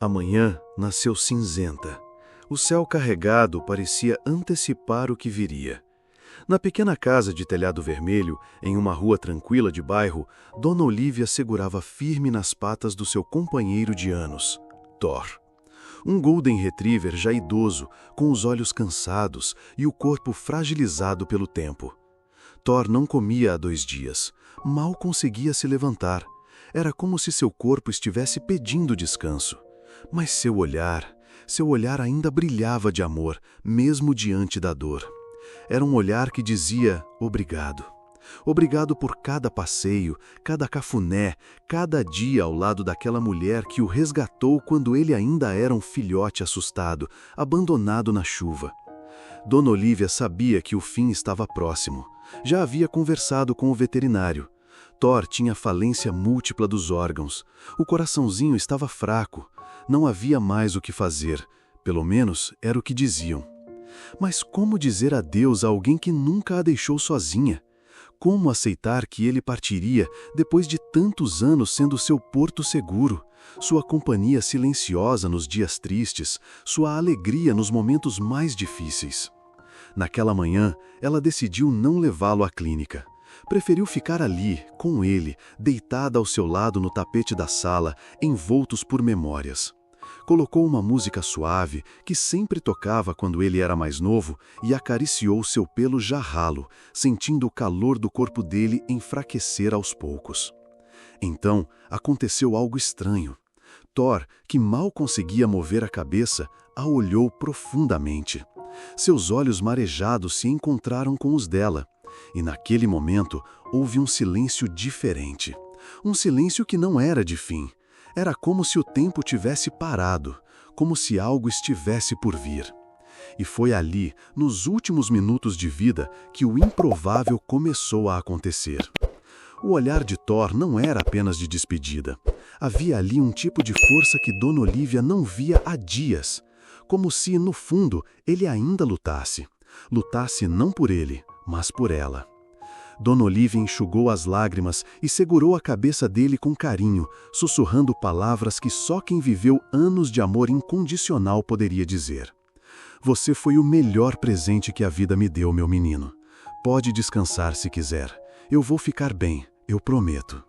A manhã nasceu cinzenta. O céu carregado parecia antecipar o que viria. Na pequena casa de telhado vermelho, em uma rua tranquila de bairro, Dona Olívia segurava firme nas patas do seu companheiro de anos, Thor. Um Golden Retriever já idoso, com os olhos cansados e o corpo fragilizado pelo tempo. Thor não comia há 2 dias. Mal conseguia se levantar. Era como se seu corpo estivesse pedindo descanso. Mas seu olhar ainda brilhava de amor, mesmo diante da dor. Era um olhar que dizia obrigado. Obrigado por cada passeio, cada cafuné, cada dia ao lado daquela mulher que o resgatou quando ele ainda era um filhote assustado, abandonado na chuva. Dona Olívia sabia que o fim estava próximo. Já havia conversado com o veterinário. Thor tinha falência múltipla dos órgãos. O coraçãozinho estava fraco. Não havia mais o que fazer. Pelo menos era o que diziam. Mas como dizer adeus a alguém que nunca a deixou sozinha? Como aceitar que ele partiria depois de tantos anos sendo seu porto seguro, sua companhia silenciosa nos dias tristes, sua alegria nos momentos mais difíceis? Naquela manhã, ela decidiu não levá-lo à clínica. Preferiu ficar ali, com ele, deitada ao seu lado no tapete da sala, envoltos por memórias. Colocou uma música suave, que sempre tocava quando ele era mais novo, e acariciou seu pelo já ralo, sentindo o calor do corpo dele enfraquecer aos poucos. Então, aconteceu algo estranho. Thor, que mal conseguia mover a cabeça, a olhou profundamente. Seus olhos marejados se encontraram com os dela, e naquele momento houve um silêncio diferente. Um silêncio que não era de fim. Era como se o tempo tivesse parado, como se algo estivesse por vir. E foi ali, nos últimos minutos de vida, que o improvável começou a acontecer. O olhar de Thor não era apenas de despedida. Havia ali um tipo de força que Dona Olívia não via há dias. Como se, no fundo, ele ainda lutasse. Lutasse não por ele, mas por ela. Dona Olívia enxugou as lágrimas e segurou a cabeça dele com carinho, sussurrando palavras que só quem viveu anos de amor incondicional poderia dizer. Você foi o melhor presente que a vida me deu, meu menino. Pode descansar se quiser. Eu vou ficar bem, eu prometo.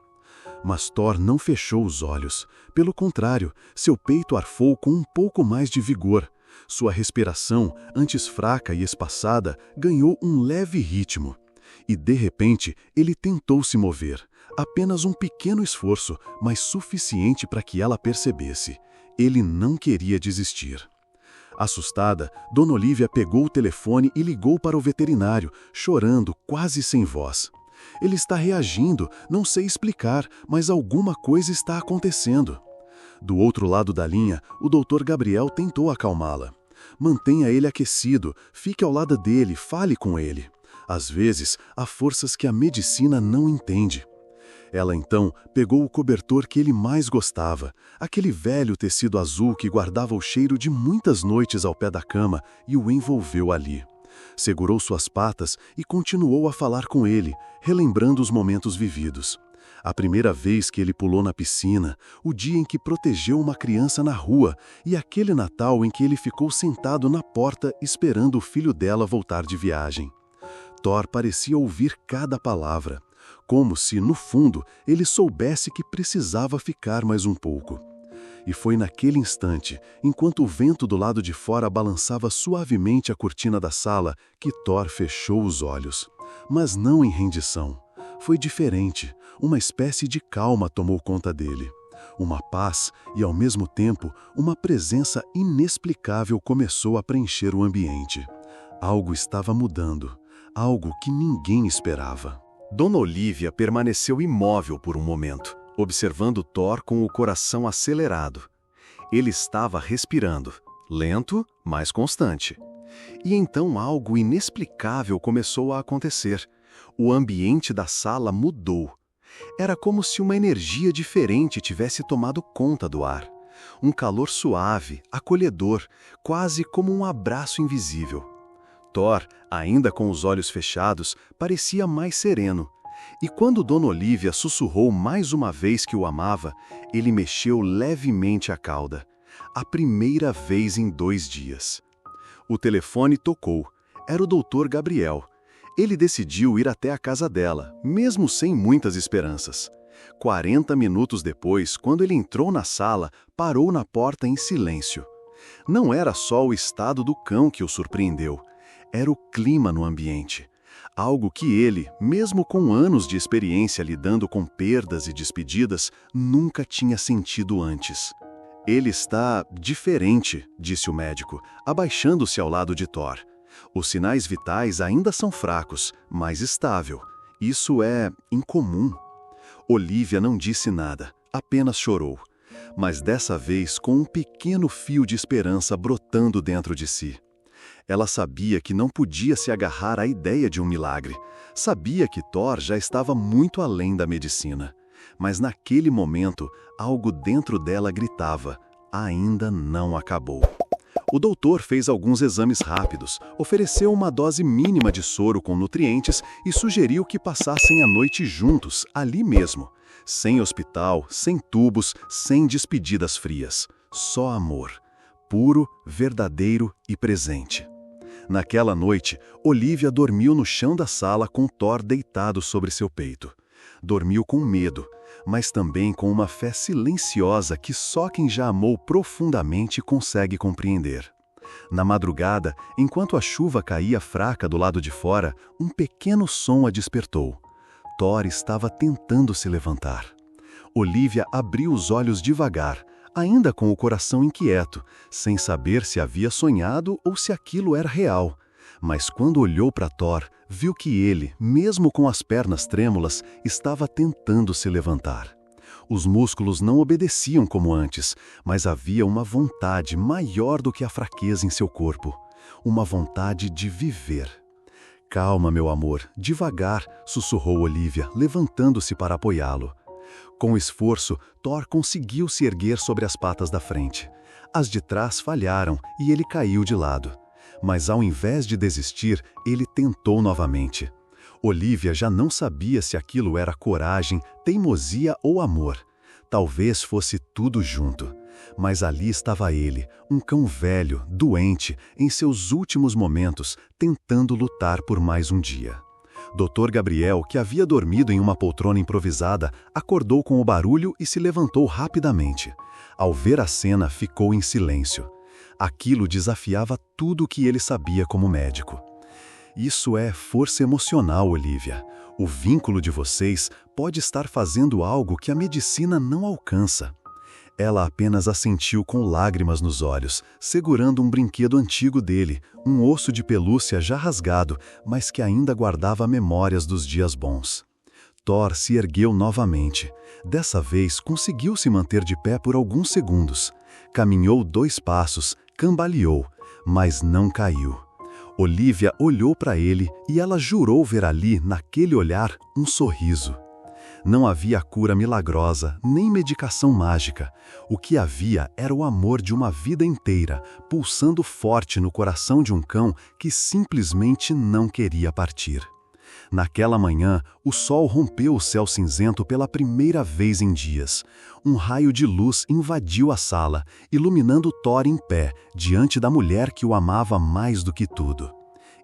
Mas Thor não fechou os olhos. Pelo contrário, seu peito arfou com um pouco mais de vigor. Sua respiração, antes fraca e espaçada, ganhou um leve ritmo. E, de repente, ele tentou se mover. Apenas um pequeno esforço, mas suficiente para que ela percebesse. Ele não queria desistir. Assustada, Dona Olívia pegou o telefone e ligou para o veterinário, chorando, quase sem voz. Ele está reagindo, não sei explicar, mas alguma coisa está acontecendo. Do outro lado da linha, o Dr. Gabriel tentou acalmá-la. Mantenha ele aquecido, fique ao lado dele, fale com ele. Às vezes, há forças que a medicina não entende. Ela então pegou o cobertor que ele mais gostava, aquele velho tecido azul que guardava o cheiro de muitas noites ao pé da cama, e o envolveu ali. Segurou suas patas e continuou a falar com ele, relembrando os momentos vividos. A primeira vez que ele pulou na piscina, o dia em que protegeu uma criança na rua e aquele Natal em que ele ficou sentado na porta esperando o filho dela voltar de viagem. Thor parecia ouvir cada palavra, como se, no fundo, ele soubesse que precisava ficar mais um pouco. E foi naquele instante, enquanto o vento do lado de fora balançava suavemente a cortina da sala, que Thor fechou os olhos. Mas não em rendição. Foi diferente. Uma espécie de calma tomou conta dele. Uma paz e, ao mesmo tempo, uma presença inexplicável começou a preencher o ambiente. Algo estava mudando. Algo que ninguém esperava. Dona Olívia permaneceu imóvel por um momento, observando Thor com o coração acelerado. Ele estava respirando, lento, mas constante. E então algo inexplicável começou a acontecer. O ambiente da sala mudou. Era como se uma energia diferente tivesse tomado conta do ar. Um calor suave, acolhedor, quase como um abraço invisível. Thor, ainda com os olhos fechados, parecia mais sereno. E quando Dona Olívia sussurrou mais uma vez que o amava, ele mexeu levemente a cauda. A primeira vez em 2 dias. O telefone tocou. Era o Dr. Gabriel. Ele decidiu ir até a casa dela, mesmo sem muitas esperanças. 40 minutos depois, quando ele entrou na sala, parou na porta em silêncio. Não era só o estado do cão que o surpreendeu. Era o clima no ambiente. Algo que ele, mesmo com anos de experiência lidando com perdas e despedidas, nunca tinha sentido antes. Ele está diferente, disse o médico, abaixando-se ao lado de Thor. Os sinais vitais ainda são fracos, mas estável. Isso é incomum. Olivia não disse nada, apenas chorou. Mas dessa vez com um pequeno fio de esperança brotando dentro de si. Ela sabia que não podia se agarrar à ideia de um milagre. Sabia que Thor já estava muito além da medicina. Mas naquele momento, algo dentro dela gritava: ainda não acabou. O doutor fez alguns exames rápidos, ofereceu uma dose mínima de soro com nutrientes e sugeriu que passassem a noite juntos, ali mesmo. Sem hospital, sem tubos, sem despedidas frias. Só amor. Puro, verdadeiro e presente. Naquela noite, Olivia dormiu no chão da sala com Thor deitado sobre seu peito. Dormiu com medo, mas também com uma fé silenciosa que só quem já amou profundamente consegue compreender. Na madrugada, enquanto a chuva caía fraca do lado de fora, um pequeno som a despertou. Thor estava tentando se levantar. Olivia abriu os olhos devagar, ainda com o coração inquieto, sem saber se havia sonhado ou se aquilo era real. Mas quando olhou para Thor, viu que ele, mesmo com as pernas trêmulas, estava tentando se levantar. Os músculos não obedeciam como antes, mas havia uma vontade maior do que a fraqueza em seu corpo. Uma vontade de viver. Calma, meu amor, devagar, sussurrou Olivia, levantando-se para apoiá-lo. Com esforço, Thor conseguiu se erguer sobre as patas da frente. As de trás falharam e ele caiu de lado. Mas ao invés de desistir, ele tentou novamente. Olivia já não sabia se aquilo era coragem, teimosia ou amor. Talvez fosse tudo junto. Mas ali estava ele, um cão velho, doente, em seus últimos momentos, tentando lutar por mais um dia. Dr. Gabriel, que havia dormido em uma poltrona improvisada, acordou com o barulho e se levantou rapidamente. Ao ver a cena, ficou em silêncio. Aquilo desafiava tudo o que ele sabia como médico. Isso é força emocional, Olivia. O vínculo de vocês pode estar fazendo algo que a medicina não alcança. Ela apenas assentiu com lágrimas nos olhos, segurando um brinquedo antigo dele, um osso de pelúcia já rasgado, mas que ainda guardava memórias dos dias bons. Thor se ergueu novamente. Dessa vez conseguiu se manter de pé por alguns segundos. Caminhou 2 passos, cambaleou, mas não caiu. Olivia olhou para ele e ela jurou ver ali, naquele olhar, um sorriso. Não havia cura milagrosa, nem medicação mágica. O que havia era o amor de uma vida inteira, pulsando forte no coração de um cão que simplesmente não queria partir. Naquela manhã, o sol rompeu o céu cinzento pela primeira vez em dias. Um raio de luz invadiu a sala, iluminando Thor em pé, diante da mulher que o amava mais do que tudo.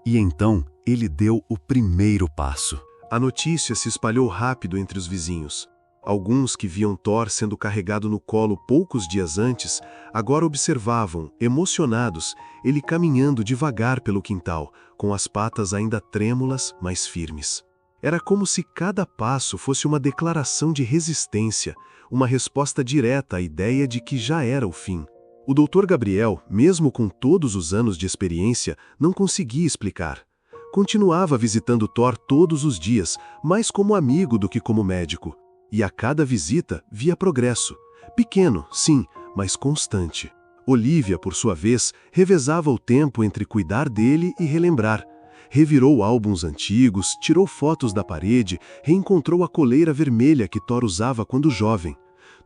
E então, ele deu o primeiro passo. A notícia se espalhou rápido entre os vizinhos. Alguns que viam Thor sendo carregado no colo poucos dias antes, agora observavam, emocionados, ele caminhando devagar pelo quintal, com as patas ainda trêmulas, mas firmes. Era como se cada passo fosse uma declaração de resistência, uma resposta direta à ideia de que já era o fim. O Dr. Gabriel, mesmo com todos os anos de experiência, não conseguia explicar. Continuava visitando Thor todos os dias, mais como amigo do que como médico. E a cada visita via progresso. Pequeno, sim, mas constante. Olivia, por sua vez, revezava o tempo entre cuidar dele e relembrar. Revirou álbuns antigos, tirou fotos da parede, reencontrou a coleira vermelha que Thor usava quando jovem.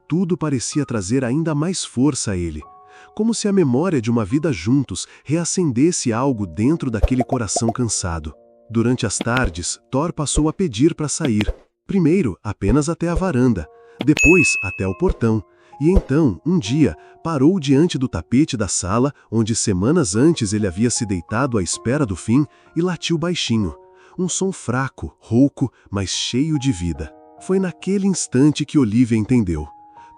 Tudo parecia trazer ainda mais força a ele. Como se a memória de uma vida juntos reacendesse algo dentro daquele coração cansado. Durante as tardes, Thor passou a pedir para sair. Primeiro, apenas até a varanda, depois até o portão, E então, um dia, parou diante do tapete da sala, onde semanas antes ele havia se deitado à espera do fim, e latiu baixinho. Um som fraco, rouco, mas cheio de vida. Foi naquele instante que Olivia entendeu.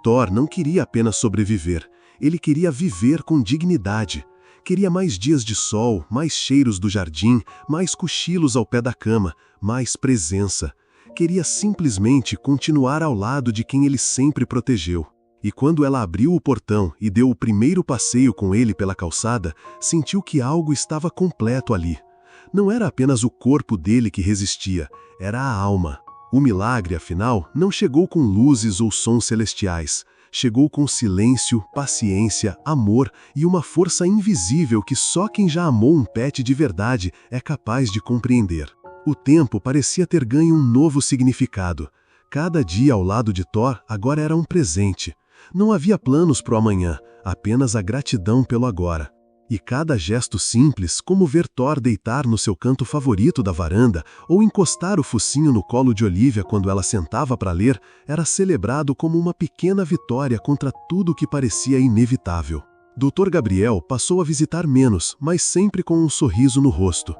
Thor não queria apenas sobreviver, ele queria viver com dignidade. Queria mais dias de sol, mais cheiros do jardim, mais cochilos ao pé da cama, mais presença. Queria simplesmente continuar ao lado de quem ele sempre protegeu. E quando ela abriu o portão e deu o primeiro passeio com ele pela calçada, sentiu que algo estava completo ali. Não era apenas o corpo dele que resistia, era a alma. O milagre, afinal, não chegou com luzes ou sons celestiais. Chegou com silêncio, paciência, amor e uma força invisível que só quem já amou um pet de verdade é capaz de compreender. O tempo parecia ter ganho um novo significado. Cada dia ao lado de Thor agora era um presente. Não havia planos para o amanhã, apenas a gratidão pelo agora. E cada gesto simples, como ver Thor deitar no seu canto favorito da varanda ou encostar o focinho no colo de Olivia quando ela sentava para ler, era celebrado como uma pequena vitória contra tudo que parecia inevitável. Dr. Gabriel passou a visitar menos, mas sempre com um sorriso no rosto.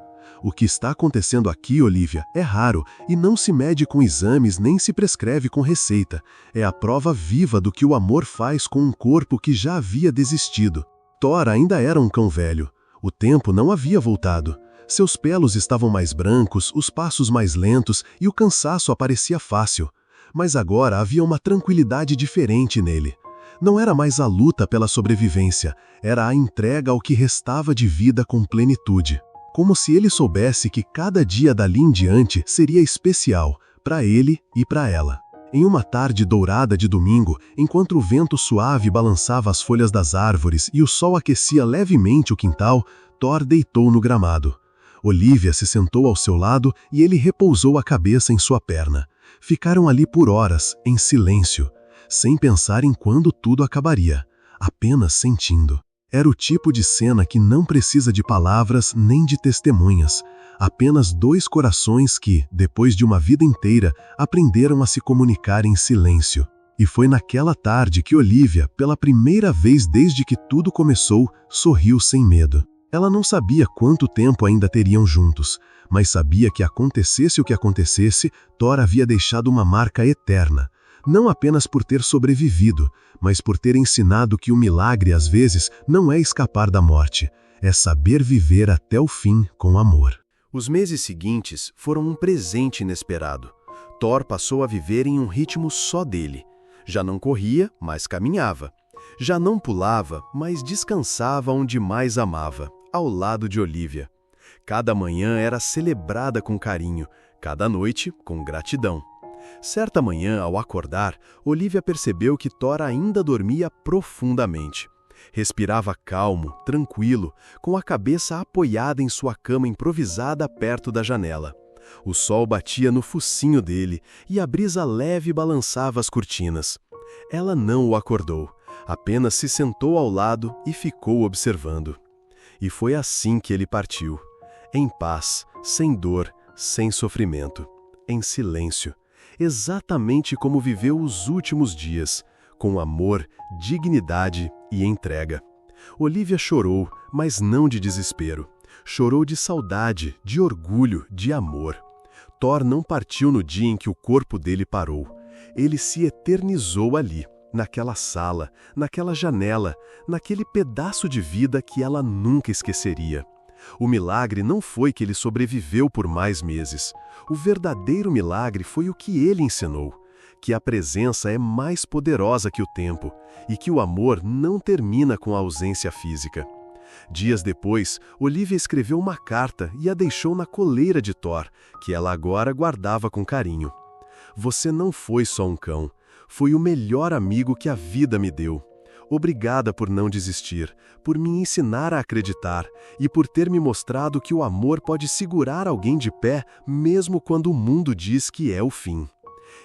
O que está acontecendo aqui, Olivia, é raro e não se mede com exames nem se prescreve com receita. É a prova viva do que o amor faz com um corpo que já havia desistido. Thor ainda era um cão velho. O tempo não havia voltado. Seus pelos estavam mais brancos, os passos mais lentos e o cansaço aparecia fácil. Mas agora havia uma tranquilidade diferente nele. Não era mais a luta pela sobrevivência, era a entrega ao que restava de vida com plenitude. Como se ele soubesse que cada dia dali em diante seria especial, para ele e para ela. Em uma tarde dourada de domingo, enquanto o vento suave balançava as folhas das árvores e o sol aquecia levemente o quintal, Thor deitou no gramado. Olivia se sentou ao seu lado e ele repousou a cabeça em sua perna. Ficaram ali por horas, em silêncio, sem pensar em quando tudo acabaria, apenas sentindo. Era o tipo de cena que não precisa de palavras nem de testemunhas. Apenas dois corações que, depois de uma vida inteira, aprenderam a se comunicar em silêncio. E foi naquela tarde que Olivia, pela primeira vez desde que tudo começou, sorriu sem medo. Ela não sabia quanto tempo ainda teriam juntos, mas sabia que acontecesse o que acontecesse, Thor havia deixado uma marca eterna. Não apenas por ter sobrevivido, mas por ter ensinado que o milagre, às vezes, não é escapar da morte, é saber viver até o fim com amor. Os meses seguintes foram um presente inesperado. Thor passou a viver em um ritmo só dele. Já não corria, mas caminhava. Já não pulava, mas descansava onde mais amava, ao lado de Olivia. Cada manhã era celebrada com carinho, cada noite com gratidão. Certa manhã, ao acordar, Olivia percebeu que Thor ainda dormia profundamente. Respirava calmo, tranquilo, com a cabeça apoiada em sua cama improvisada perto da janela. O sol batia no focinho dele e a brisa leve balançava as cortinas. Ela não o acordou, apenas se sentou ao lado e ficou observando. E foi assim que ele partiu, em paz, sem dor, sem sofrimento, em silêncio. Exatamente como viveu os últimos dias, com amor, dignidade e entrega. Olivia chorou, mas não de desespero. Chorou de saudade, de orgulho, de amor. Thor não partiu no dia em que o corpo dele parou. Ele se eternizou ali, naquela sala, naquela janela, naquele pedaço de vida que ela nunca esqueceria. O milagre não foi que ele sobreviveu por mais meses. O verdadeiro milagre foi o que ele ensinou, que a presença é mais poderosa que o tempo e que o amor não termina com a ausência física. Dias depois, Olivia escreveu uma carta e a deixou na coleira de Thor, que ela agora guardava com carinho. Você não foi só um cão, foi o melhor amigo que a vida me deu. Obrigada por não desistir, por me ensinar a acreditar e por ter me mostrado que o amor pode segurar alguém de pé mesmo quando o mundo diz que é o fim.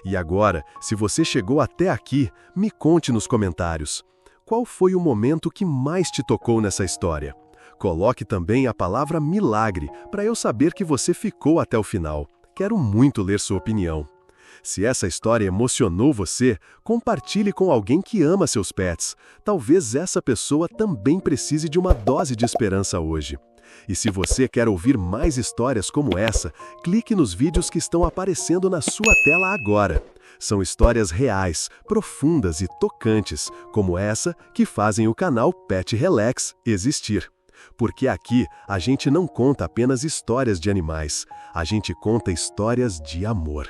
E agora, se você chegou até aqui, me conte nos comentários. Qual foi o momento que mais te tocou nessa história? Coloque também a palavra milagre para eu saber que você ficou até o final. Quero muito ler sua opinião. Se essa história emocionou você, compartilhe com alguém que ama seus pets. Talvez essa pessoa também precise de uma dose de esperança hoje. E se você quer ouvir mais histórias como essa, clique nos vídeos que estão aparecendo na sua tela agora. São histórias reais, profundas e tocantes, como essa, que fazem o canal Pet Relax existir. Porque aqui a gente não conta apenas histórias de animais, a gente conta histórias de amor.